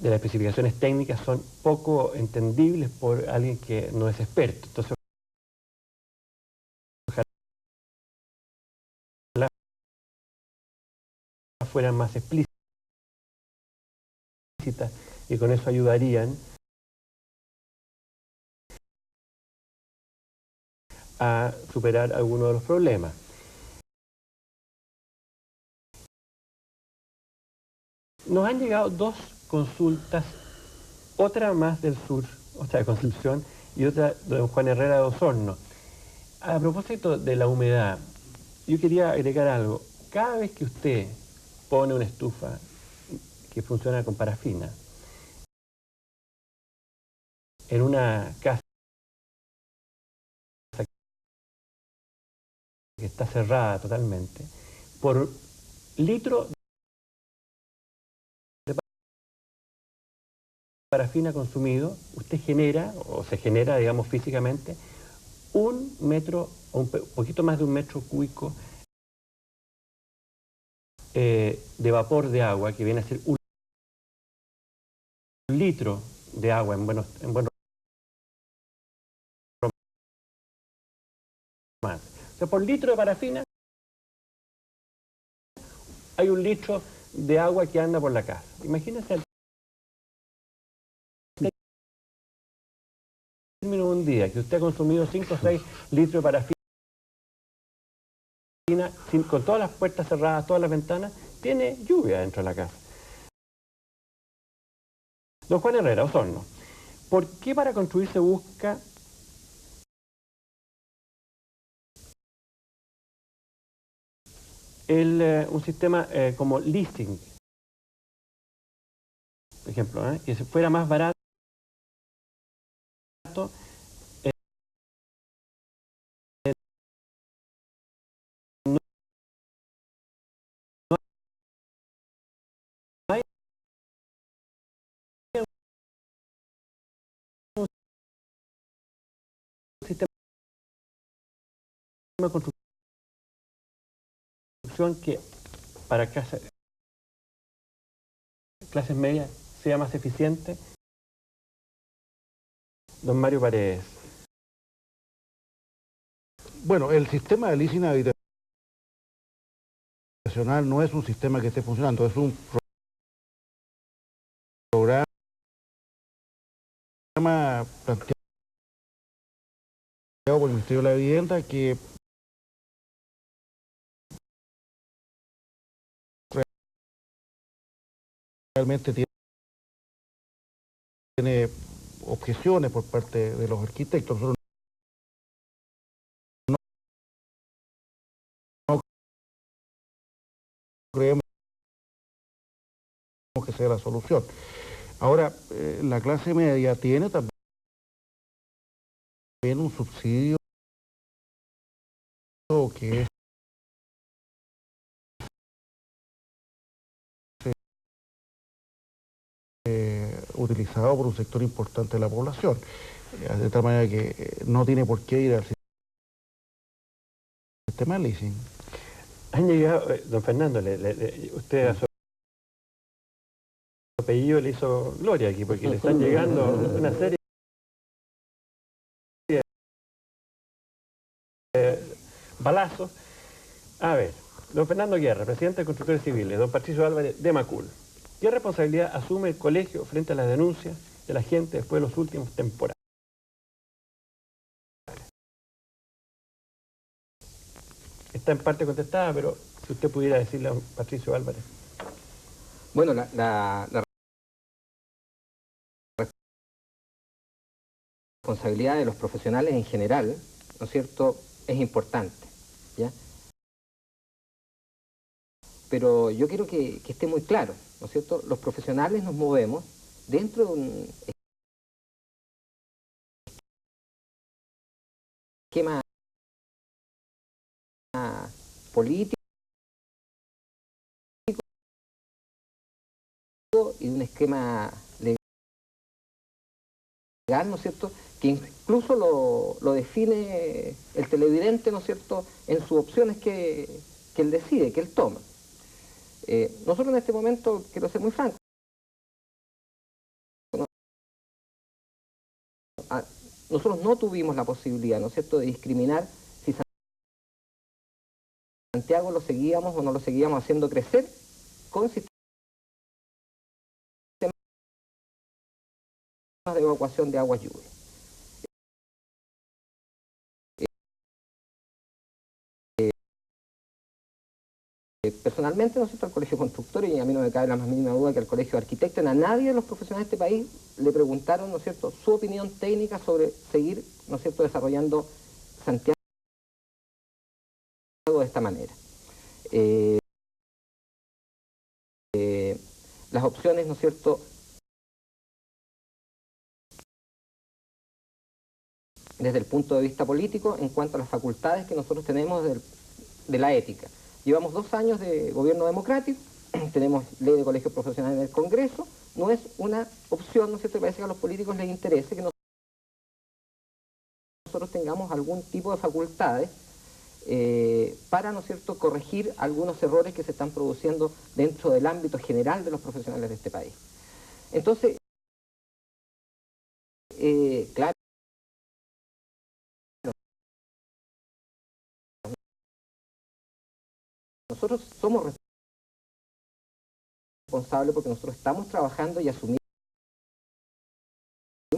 de las especificaciones técnicas son poco entendibles por alguien que no es experto. Entonces, ojalá fueran más explícitas y con eso ayudarían a superar algunos de los problemas. Nos han llegado dos consultas, otra más del sur, otra de Concepción, y otra de don Juan Herrera de Osorno. A propósito de la humedad, yo quería agregar algo. Cada vez que usted pone una estufa que funciona con parafina en una casa que está cerrada totalmente, por litro de parafina consumido, usted genera, o se genera, digamos, físicamente, un metro, o un poquito más de un metro cúbico de vapor de agua, que viene a ser un litro de agua en buenos más. O sea, por litro de parafina hay un litro de agua que anda por la casa. Imagínense el término de un día que usted ha consumido 5 o 6 litros de parafina con todas las puertas cerradas, todas las ventanas, tiene lluvia dentro de la casa. Don Juan Herrera, Osorno, ¿por qué para construir se busca un sistema como leasing, por ejemplo, que fuera más barato de construcción que para clases medias sea más eficiente? Don Mario Paredes. Bueno, el sistema de leasing habitacional no es un sistema que esté funcionando, es un programa planteado por el Ministerio de la Vivienda que realmente tiene objeciones por parte de los arquitectos. Nosotros no creemos que sea la solución. Ahora, la clase media tiene también un subsidio que es utilizado por un sector importante de la población, de tal manera que no tiene por qué ir al sistema de leasing. Han llegado, don Fernando, usted a su apellido le hizo gloria aquí, porque le están llegando una serie de balazos. A ver, don Fernando Guerra, presidente de Constructores Civiles, don Patricio Álvarez de Macul. ¿Qué responsabilidad asume el colegio frente a las denuncias de la gente después de los últimos temporales? Está en parte contestada, pero si usted pudiera decirle a don Patricio Álvarez. Bueno, la responsabilidad de los profesionales en general, ¿no es cierto?, es importante, ¿ya? Pero yo quiero que esté muy claro, ¿no es cierto? Los profesionales nos movemos dentro de un esquema político y de un esquema legal, ¿no es cierto?, que incluso lo define el televidente, ¿no es cierto?, en sus opciones que él decide, que él toma. Nosotros en este momento, quiero ser muy franco, nosotros no tuvimos la posibilidad, ¿no es cierto?, de discriminar si Santiago lo seguíamos o no lo seguíamos haciendo crecer con sistemas de evacuación de aguas lluvias. Personalmente, ¿no es cierto?, al Colegio de Constructores, y a mí no me cabe la más mínima duda que al Colegio de Arquitectos, a nadie de los profesionales de este país le preguntaron, ¿no es cierto?, su opinión técnica sobre seguir, ¿no es cierto?, desarrollando Santiago de esta manera. Las opciones, ¿no es cierto?, desde el punto de vista político, en cuanto a las facultades que nosotros tenemos de la ética. Llevamos 2 años de gobierno democrático, tenemos ley de colegios profesionales en el Congreso, no es una opción, ¿no es cierto?, parece que a los políticos les interese que nosotros tengamos algún tipo de facultades para, ¿no es cierto?, corregir algunos errores que se están produciendo dentro del ámbito general de los profesionales de este país. Entonces, claro, nosotros somos responsables porque nosotros estamos trabajando y asumimos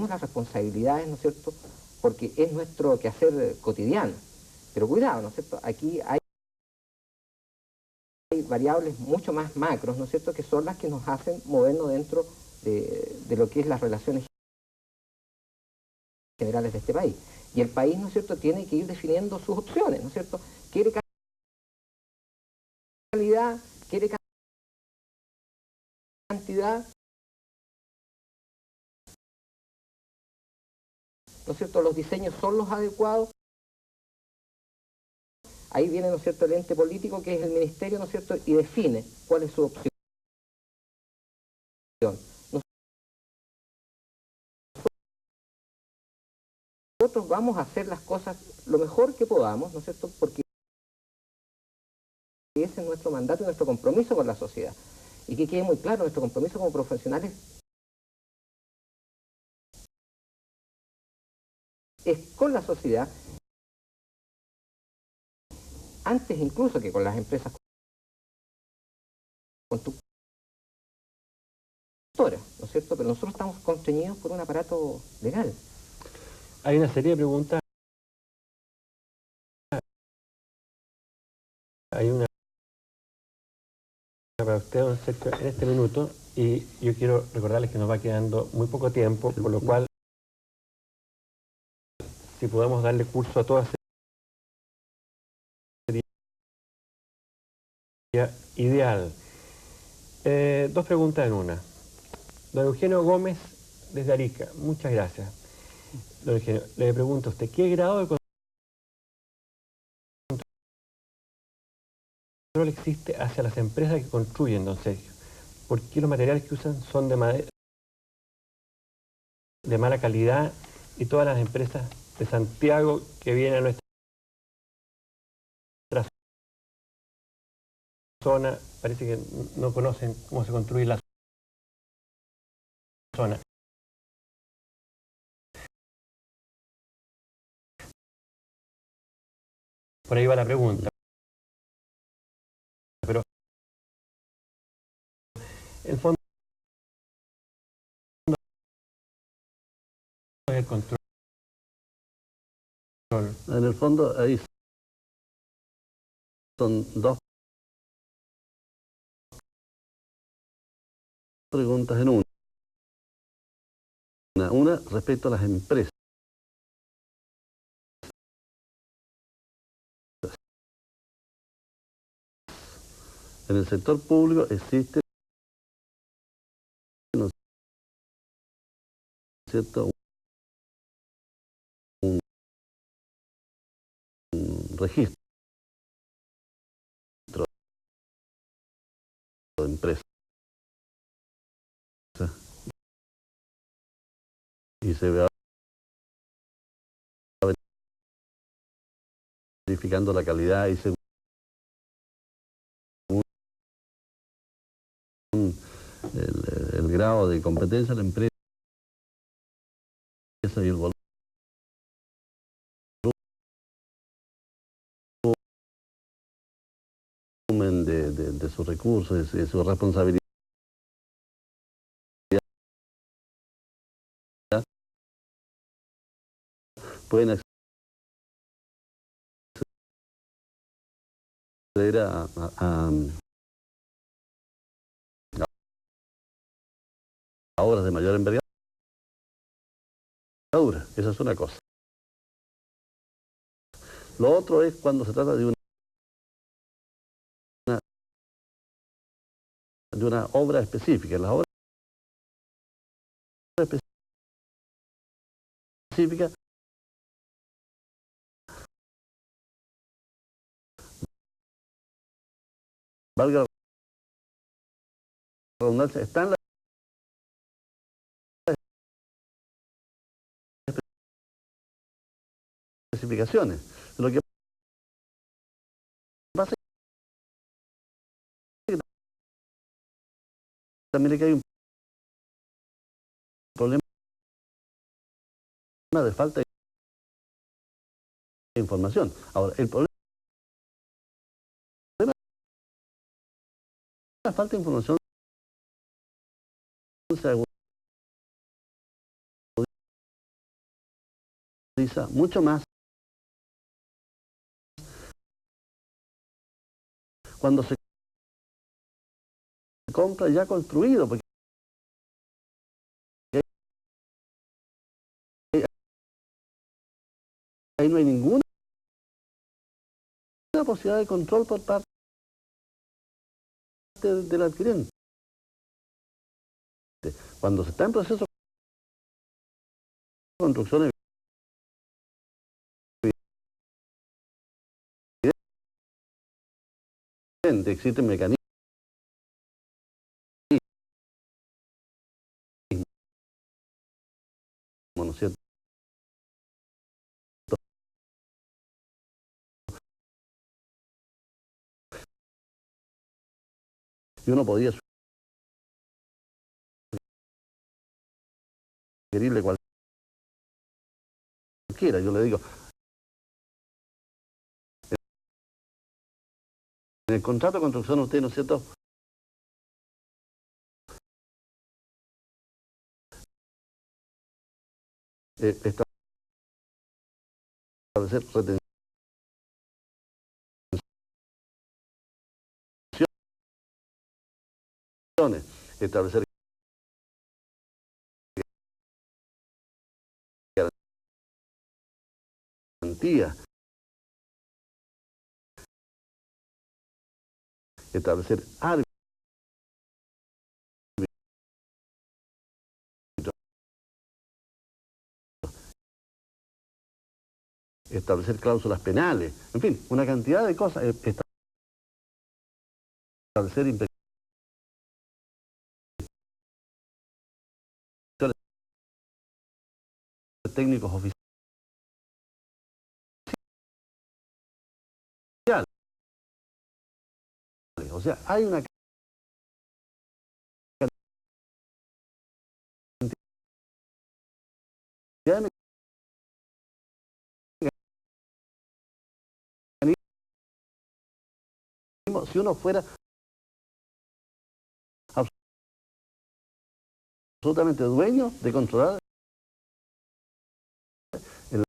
las responsabilidades, ¿no es cierto?, porque es nuestro quehacer cotidiano. Pero cuidado, ¿no es cierto?, aquí hay variables mucho más macros, ¿no es cierto?, que son las que nos hacen movernos dentro de lo que es las relaciones generales de este país. Y el país, ¿no es cierto?, tiene que ir definiendo sus opciones, ¿no es cierto? ¿Quiere calidad? ¿Quiere cantidad? ¿No es cierto? ¿Los diseños son los adecuados? Ahí viene, ¿no es cierto?, el ente político, que es el ministerio, ¿no es cierto?, y define cuál es su opción. nosotros vamos a hacer las cosas lo mejor que podamos, ¿no es cierto? Porque ese es nuestro mandato y nuestro compromiso con la sociedad. Y que quede muy claro, nuestro compromiso como profesionales es con la sociedad, antes incluso que con las empresas constructoras, ¿no es cierto? Pero nosotros estamos constreñidos por un aparato legal. Hay una serie de preguntas. Hay una para usted, don Sergio, en este minuto, y yo quiero recordarles que nos va quedando muy poco tiempo, por lo cual, si podemos darle curso a todas, sería ideal. Dos preguntas en una. Don Eugenio Gómez, desde Arica, muchas gracias. Don Eugenio, le pregunto a usted, ¿qué grado de control existe hacia las empresas que construyen, don Sergio? ¿Por qué los materiales que usan son de mala calidad y todas las empresas de Santiago que vienen a nuestra zona parece que no conocen cómo se construye la zona? Por ahí va la pregunta. Pero el fondo es el control. En el fondo, ahí son dos preguntas en una. Una respecto a las empresas. En el sector público existe, ¿no es cierto?, un registro de empresas. Y se va verificando la calidad y según el grado de competencia de la empresa y el volumen de sus recursos, de su responsabilidad, pueden acceder a obras de mayor envergadura. Esa es una cosa. Lo otro es cuando se trata de una obra específica. Las obras específicas valga la redundancia, están las especificaciones. Lo que pasa es que también hay un problema de falta de información. Ahora, el problema de la falta de información se agudiza mucho más cuando se compra ya construido, porque ahí no hay ninguna posibilidad de control por parte del adquirente. Cuando se está en proceso de construcción, existen mecanismos, ¿no es cierto?, Y uno podía sugerirle cualquiera. Yo le digo, en el contrato de construcción usted, ¿no es cierto?, establecer retenciones, establecer garantías, establecer árbitros, establecer cláusulas penales, en fin, una cantidad de cosas, establecer inspectores técnicos oficiales. O sea, hay una cantidad de mecanismos. Si uno fuera absolutamente dueño de controlar el-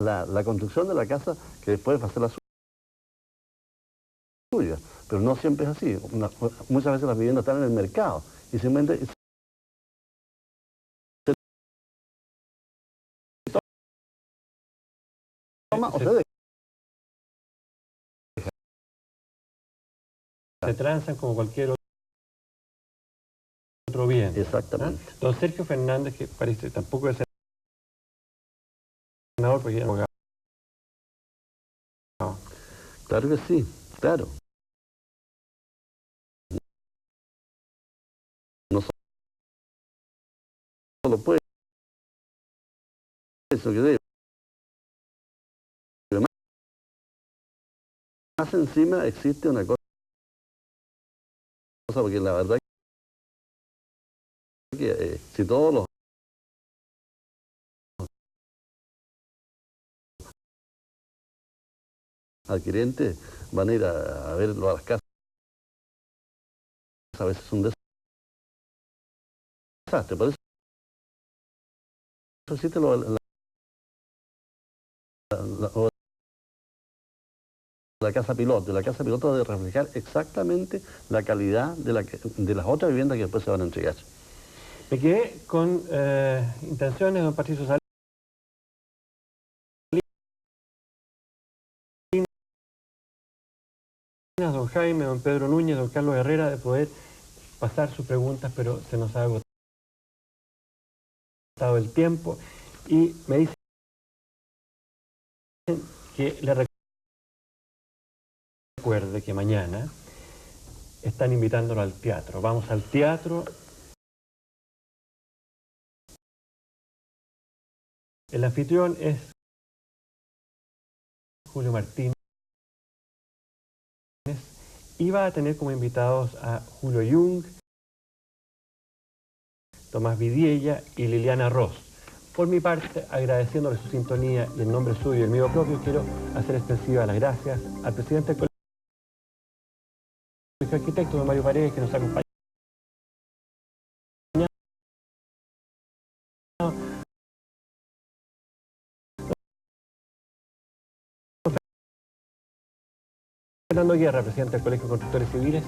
la construcción de la casa, que después va a ser la suya. Pero no siempre es así. Muchas veces las viviendas están en el mercado y simplemente se toma o se deja. Se transan como cualquier otro bien. Exactamente. ¿Ah? Don Sergio Fernández, que parece tampoco es senador porque es abogado. Claro que sí, claro. No solo puede, eso que debe. Más encima existe una cosa, porque la verdad es que si todos los adquirentes van a ir a verlo a las casas, a veces es un desastre. Por eso existe la casa piloto. La casa piloto debe reflejar exactamente la calidad de las otras viviendas que después se van a entregar. Me quedé con intenciones de don Patricio Salinas, don Jaime, don Pedro Núñez, don Carlos Herrera, de poder pasar sus preguntas, pero se nos ha agotado el tiempo y me dicen que le recuerde que mañana están invitándolo al teatro. Vamos al teatro. El anfitrión es Julio Martínez y va a tener como invitados a Julio Jung, Tomás Vidiella y Liliana Ross. Por mi parte, agradeciéndole su sintonía y en nombre suyo y el mío propio, quiero hacer extensiva las gracias al presidente del Colegio de Arquitectos, don Mario Paredes, que nos acompaña. Fernando Guerra, presidente del Colegio de Constructores Civiles,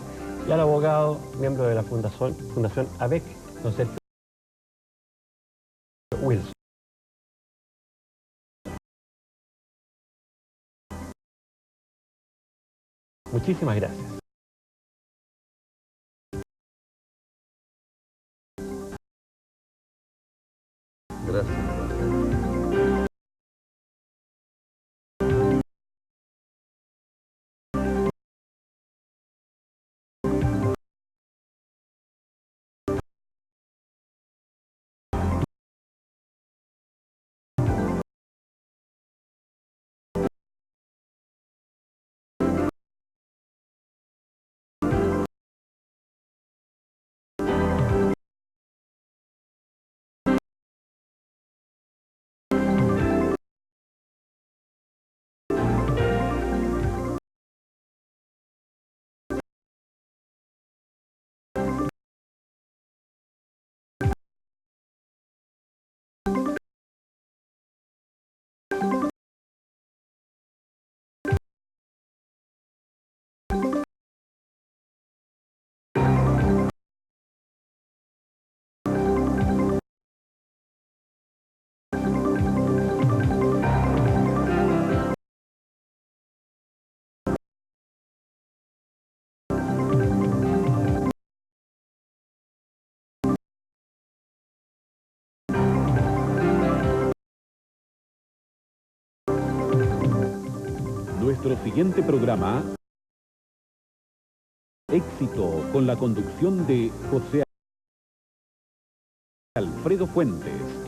y al abogado, miembro de la Fundación ABEC, don Sergio Wilson. Muchísimas gracias. Gracias. Nuestro siguiente programa, Éxito, con la conducción de José Alfredo Fuentes.